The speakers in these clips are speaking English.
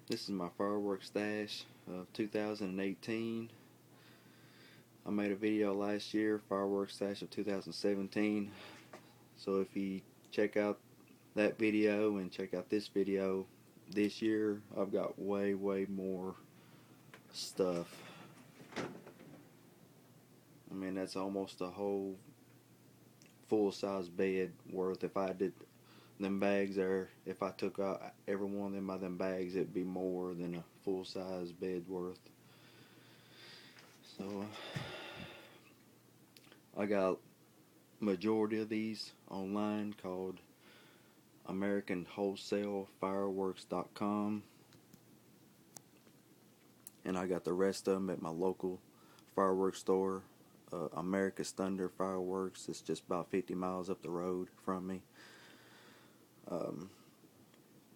This is my fireworks stash of 2018. I made a video last year, fireworks stash of 2017. So if you check out that video and check out this video this year, I've got way more stuff. I mean, that's almost a whole full-size bed worth. If I did them bags there, if I took out every one of them by them bags, it'd be more than a full-size bed worth. So I got majority of these online, called AmericanWholesaleFireworks.com, and I got the rest of them at my local fireworks store, America's Thunder Fireworks. It's just about 50 miles up the road from me.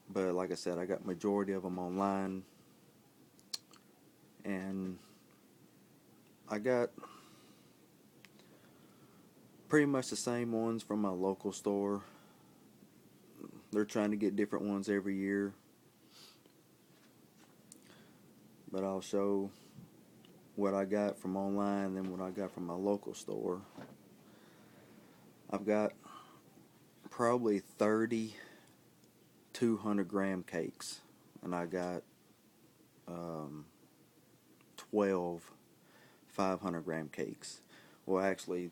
But like I said, I got majority of them online, and I got pretty much the same ones from my local store. They're trying to get different ones every year, but I'll show what I got from online and what I got from my local store. I've got probably 30 200-gram cakes, and I got 12 500-gram cakes. Well, actually,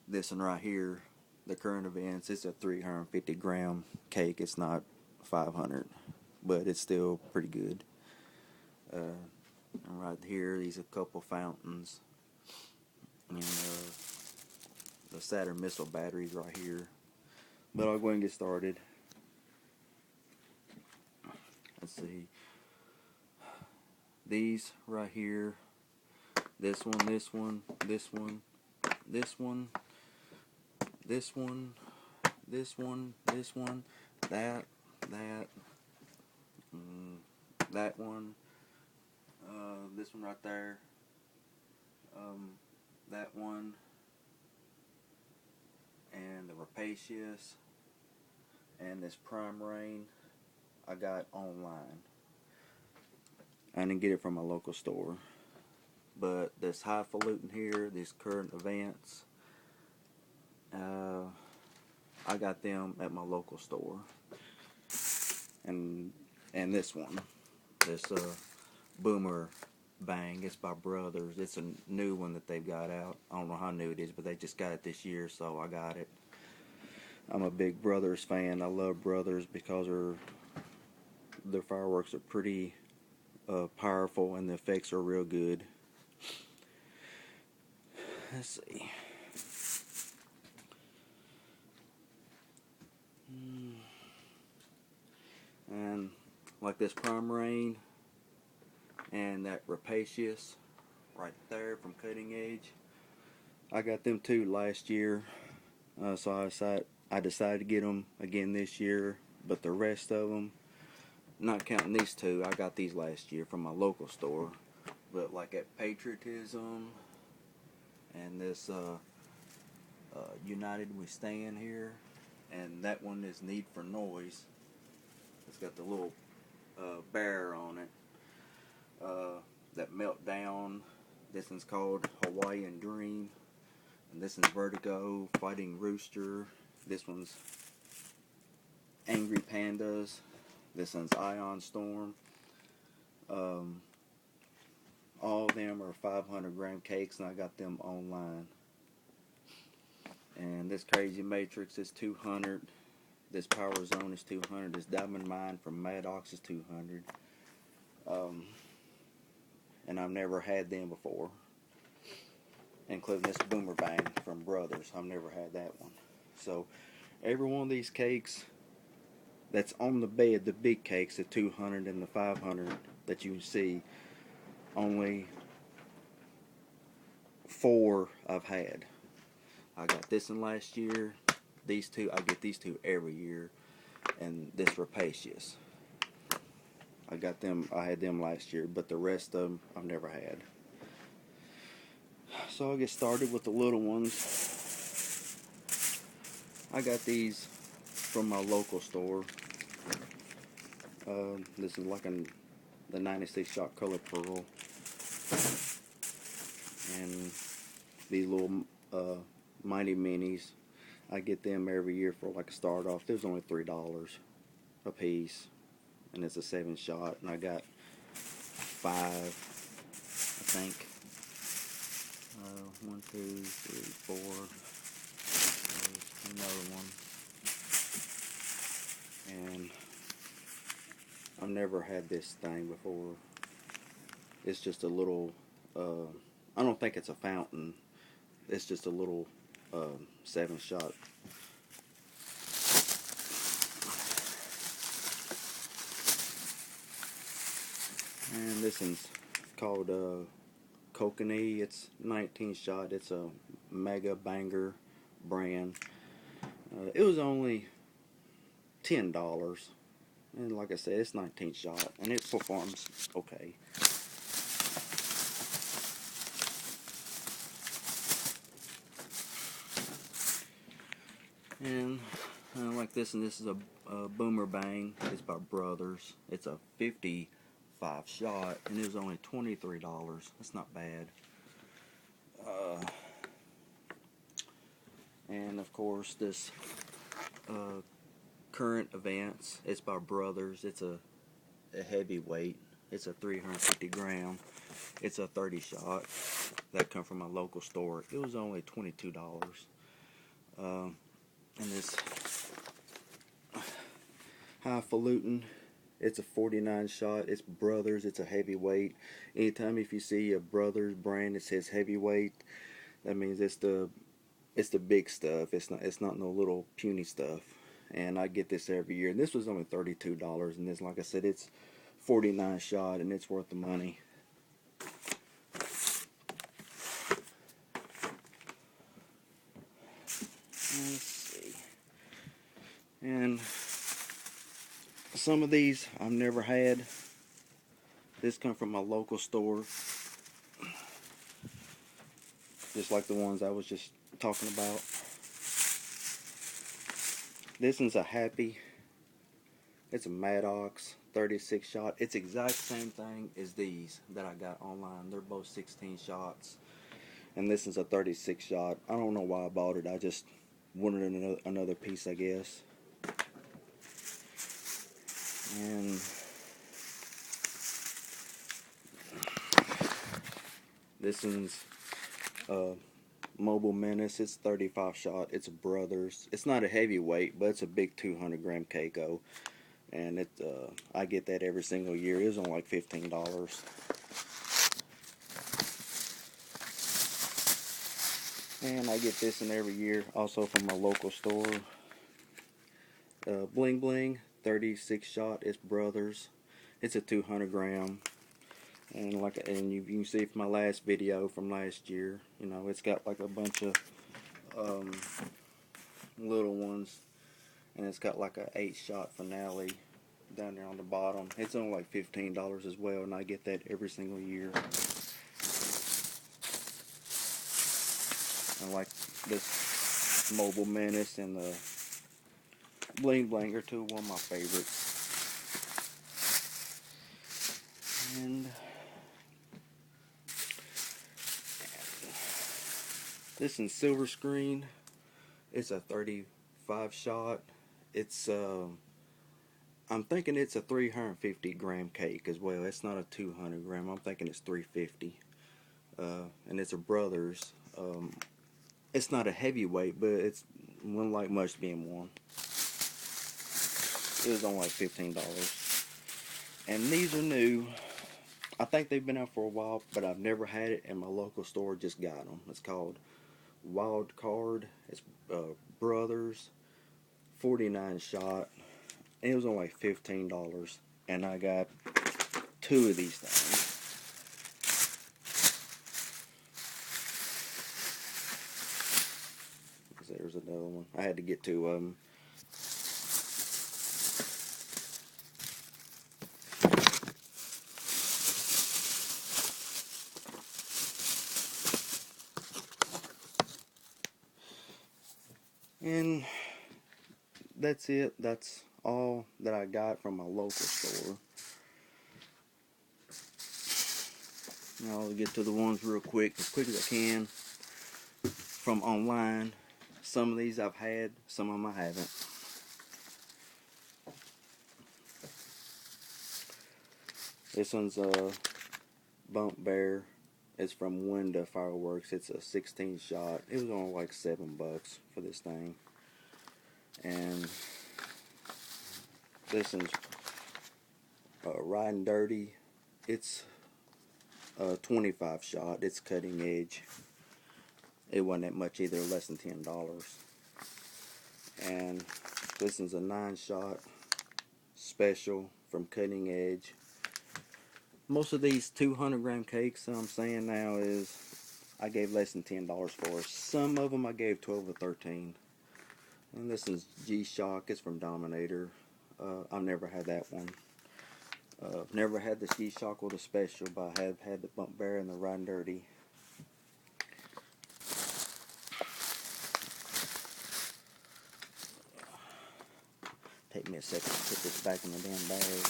this one right here, the current events, it's a 350-gram cake. It's not 500, but it's still pretty good. And right here, these are a couple fountains, and the Saturn missile batteries right here. But I'll go ahead and get started. Let's see. These right here. This one, this one, this one, this one, this one, this one, this one, that one, this one right there, that one, and the Rapacious, and this Prime Rain I got online. I didn't get it from my local store. But this highfalutin here, these current events, I got them at my local store. And this one, this Boomer Bang, it's by Brothers. It's a new one that they've got out. I don't know how new it is, but they just got it this year, so I got it. I'm a big Brothers fan. I love Brothers because their fireworks are pretty powerful, and the effects are real good. Let's see. And like this Prime Rain and that Rapacious right there from Cutting Edge, I got them too last year. So I decided to get them again this year. But the rest of them, not counting these two, I got these last year from my local store. But like at Patriotism and this United We Stand here, and that one is Need for Noise. It's got the little bear on it. That Meltdown. This one's called Hawaiian Dream, and this one's Vertigo Fighting Rooster. This one's Angry Pandas. This one's Ion Storm. All of them are 500-gram cakes, and I got them online. And this Crazy Matrix is 200. This Power Zone is 200. This Diamond Mine from Maddox is 200. And I've never had them before, including this Boomer Bang from Brothers. I've never had that one. So every one of these cakes that's on the bed, the big cakes, the 200 and the 500 that you see, only 4 I've had. I got this one last year. These two, I get these two every year. And this Rapacious, I had them last year, but the rest of them I've never had. So I'll get started with the little ones. I got these from my local store. This is like an the 96 shot color pearl, and these little Mighty Minis. I get them every year for like a start off. There's only $3 a piece, and it's a 7 shot, and I got 5, I think. 1, 2, 3, 4. There's another one, and I've never had this thing before. It's just a little. I don't think it's a fountain. It's just a little 7 shot. And this one's called Kokanee. It's 19 shot. It's a Mega Banger brand. It was only $10, and like I said, it's 19 shot, and it performs okay. And like this, and this is a Boomer Bang. It's by Brothers. It's a 55 shot, and it was only $23. That's not bad. And of course, this Current Advance. It's by Brothers. It's a heavyweight. It's a 350 gram. It's a 30 shot. That come from my local store. It was only $22. And this Highfalutin, it's a 49 shot. It's Brothers. It's a heavyweight. Anytime if you see a Brothers brand that says heavyweight, that means it's the big stuff. It's not no little puny stuff. And I get this every year. And this was only $32. And this, like I said, it's 49 shot, and it's worth the money. Let's see. And some of these I've never had. This come from my local store, just like the ones I was just talking about. This one's a Happy. It's a Maddox 36 shot. It's exact same thing as these that I got online. They're both 16 shots, and this is a 36 shot. I don't know why I bought it. I just wanted another piece, I guess. And this one's Mobile Menace. It's 35 shot. It's a Brothers. It's not a heavyweight, but it's a big 200 gram Keiko. And I get that every single year. It was only like $15. And I get this in every year, also from my local store. Bling Bling 36 shot. It's Brothers. It's a 200 gram. And you can see from my last video from last year, you know, it's got like a bunch of little ones, and it's got like a 8 shot finale down there on the bottom. It's only like $15 as well, and I get that every single year. I like this Mobile Menace and the Bling Bling are two of my favorites. And this in Silver Screen. It's a 35 shot. It's I'm thinking it's a 350 gram cake as well. It's not a 200 gram. I'm thinking it's 350. And it's a Brothers. It's not a heavyweight, but it's one like much being one. It was only like $15. And these are new. I think they've been out for a while, but I've never had it, and my local store just got them. It's called Wild Card. It's Brothers, 49 shot. And it was only like $15, and I got 2 of these things. There's another one. I had to get 2 of them. And that's it. That's all that I got from my local store. Now I'll get to the ones real quick as I can from online. Some of these I've had, some of them I haven't. This one's a Bump Bear. It's from Winda Fireworks. It's a 16 shot. It was only like $7 for this thing. And this one's Riding Dirty. It's a 25 shot. It's cutting edge. It wasn't that much either, less than $10. And this one's a 9 shot special from Cutting Edge. Most of these 200 gram cakes that I'm saying now is I gave less than $10 for. Some of them I gave 12 or 13. And this is G-Shock. It's from Dominator. I've never had that one. Never had the G-Shock with a special, but I have had the Bump Bear and the Riding Dirty. Take me a second to put this back in the damn bag.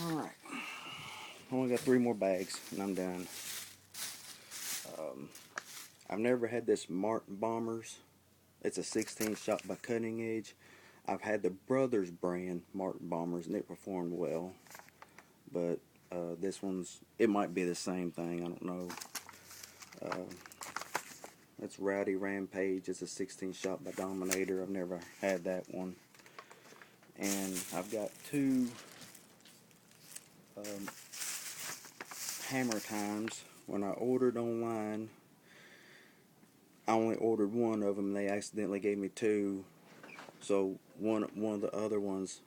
Alright. I only got 3 more bags and I'm done. I've never had this Martin Bombers. It's a 16 shot by Cutting Edge. I've had the Brothers brand Martin Bombers and it performed well. But this one's, it might be the same thing, I don't know. It's Rowdy Rampage. It's a 16 shot by Dominator. I've never had that one. And I've got 2 Hammer Times. When I ordered online, I only ordered one of them. They accidentally gave me 2. So one of the other ones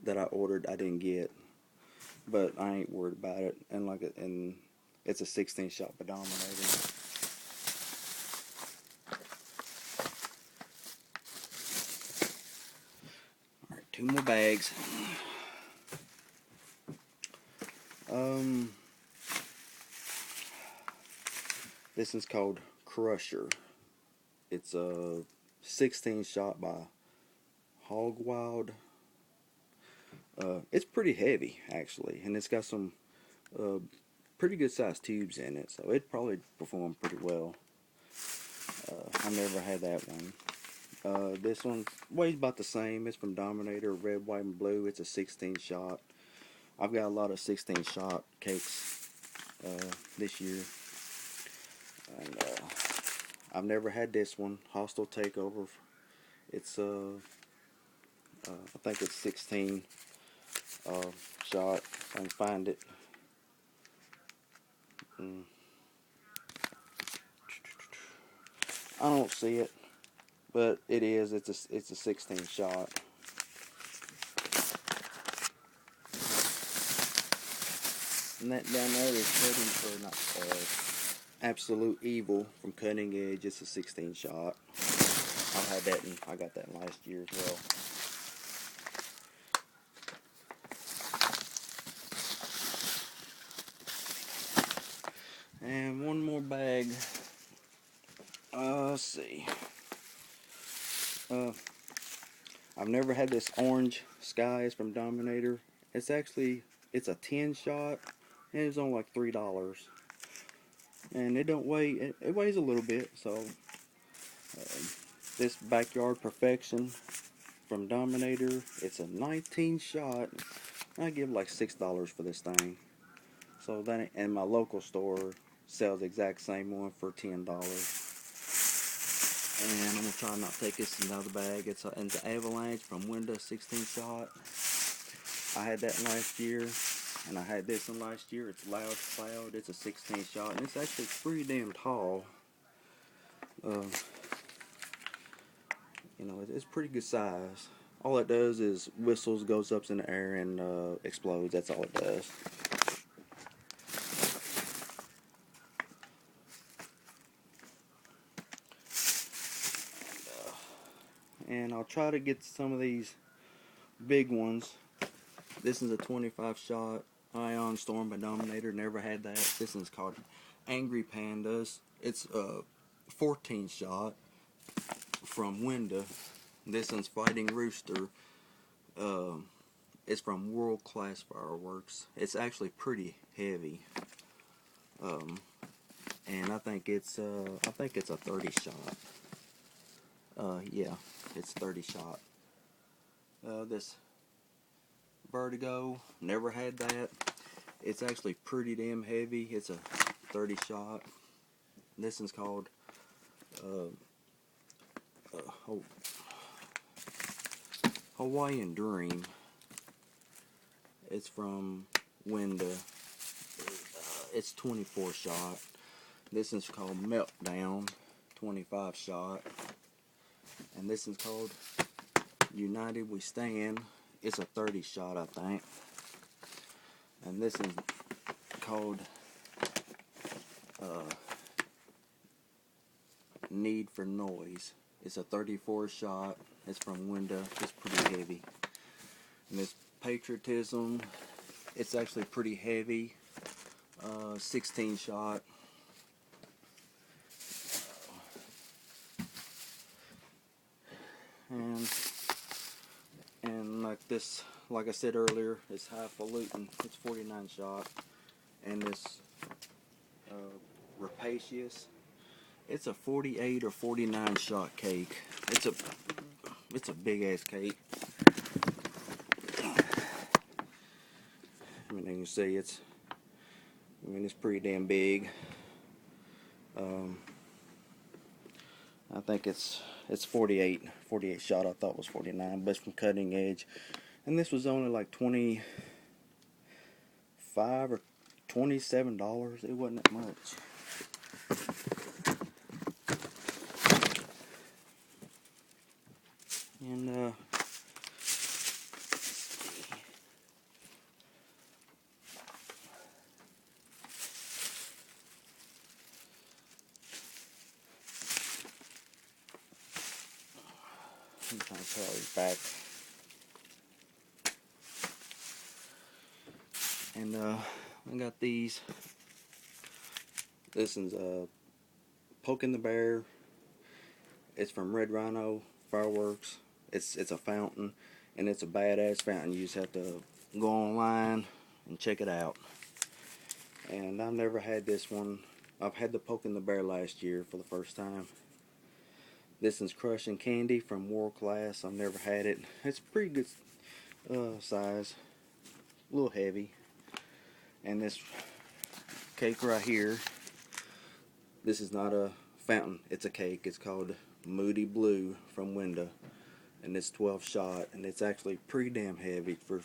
that I ordered I didn't get. But I ain't worried about it. And it's a 16 shot by Dominator. Alright, 2 more bags. This is called Crusher. It's a 16 shot by Hog Wild. It's pretty heavy actually, and it's got some pretty good sized tubes in it, so it probably performed pretty well. I never had that one. This one weighs about the same. It's from Dominator, red, white, and blue. It's a 16 shot. I've got a lot of 16 shot cakes this year. And I've never had this one, Hostile Takeover. It's I think it's 16 shot. If I can find it. I don't see it, but it is. It's a 16 shot. And that down there is Cutting, or not, Absolute Evil from Cutting Edge. It's a 16 shot. I've had that, and I got that last year as well. And one more bag. Let's see. I've never had this Orange Skies from Dominator. It's a 10 shot, and it's only like $3. And it don't weigh, it weighs a little bit, so this Backyard Perfection from Dominator, it's a 19 shot. I give like $6 for this thing. So then, and my local store sells the exact same one for $10. And I'm gonna try not to take this in another bag. It's an Avalanche from Winda 16 shot. I had that last year, and I had this one last year. It's Loud Cloud. It's a 16 shot, and it's actually pretty damn tall. You know, it's pretty good size. All it does is whistles, goes up in the air, and explodes. That's all it does. And I'll try to get some of these big ones. This is a 25 shot Ion Storm by Dominator. Never had that. This one's called Angry Pandas. It's a 14 shot. from Winda. This one's Fighting Rooster. It's from World Class Fireworks. It's actually pretty heavy. And I think it's a 30 shot. Yeah, it's 30 shot. This Vertigo, never had that. It's actually pretty damn heavy. It's a 30 shot. This one's called Hawaiian Dream. It's from Winda. It's 24 shot. This one's called Meltdown, 25 shot. And this one's called United We Stand. It's a 30 shot, I think. And this one's called Need for Noise. It's a 34 shot. It's from Winda. It's pretty heavy. And this Patriotism, it's actually pretty heavy. 16 shot. And like this, like I said earlier, it's highfalutin. It's 49 shot. And this Rapacious, it's a 48 or 49 shot cake. It's a big ass cake. I mean, you can see it's pretty damn big. I think it's 48 shot. I thought it was 49, but it's from Cutting Edge. And this was only like $25 or $27. It wasn't that much. And I'm trying to tell you back. And I got these. This one's Poking the Bear. It's from Red Rhino Fireworks. It's a fountain, and it's a badass fountain. You just have to go online and check it out. And I've never had this one. I've had the Poking the Bear last year for the first time. This one's Crushing Candy from World Class. I've never had it. It's pretty good size. A little heavy. And this cake right here, this is not a fountain, it's a cake. It's called Moody Blue from Winda. And it's 12 shot, and it's actually pretty damn heavy for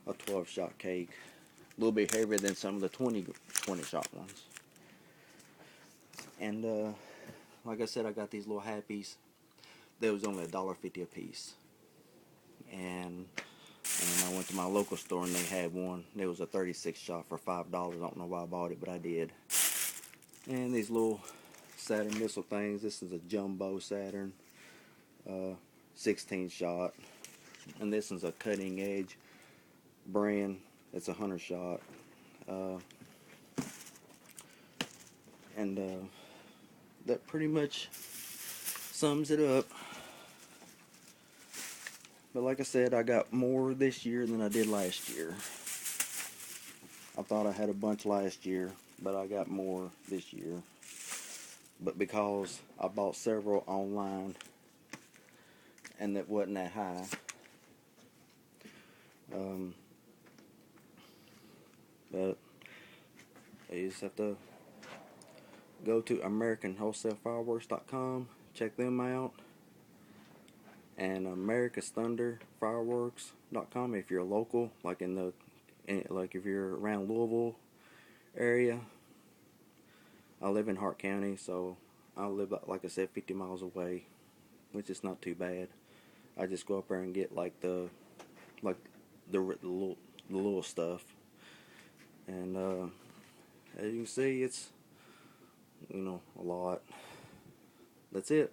a 12 shot cake. A little bit heavier than some of the 20 shot ones. And like I said, I got these little happies. They was only $1.50 a piece. And I went to my local store and they had one. It was a 36 shot for $5. I don't know why I bought it, but I did. And these little Saturn missile things. This is a jumbo Saturn, 16 shot. And this is a Cutting Edge brand. It's a 100 shot. And that pretty much sums it up. But like I said, I got more this year than I did last year. I thought I had a bunch last year, but I got more this year. But because I bought several online and that wasn't that high, but you just have to go to AmericanWholesaleFireworks.com, check them out, and America's Thunder Fireworks.com if you're local, like like if you're around Louisville area. I live in Hart County, so I live, like I said, 50 miles away, which is not too bad. I just go up there and get like the little stuff, and as you can see, it's a lot. That's it.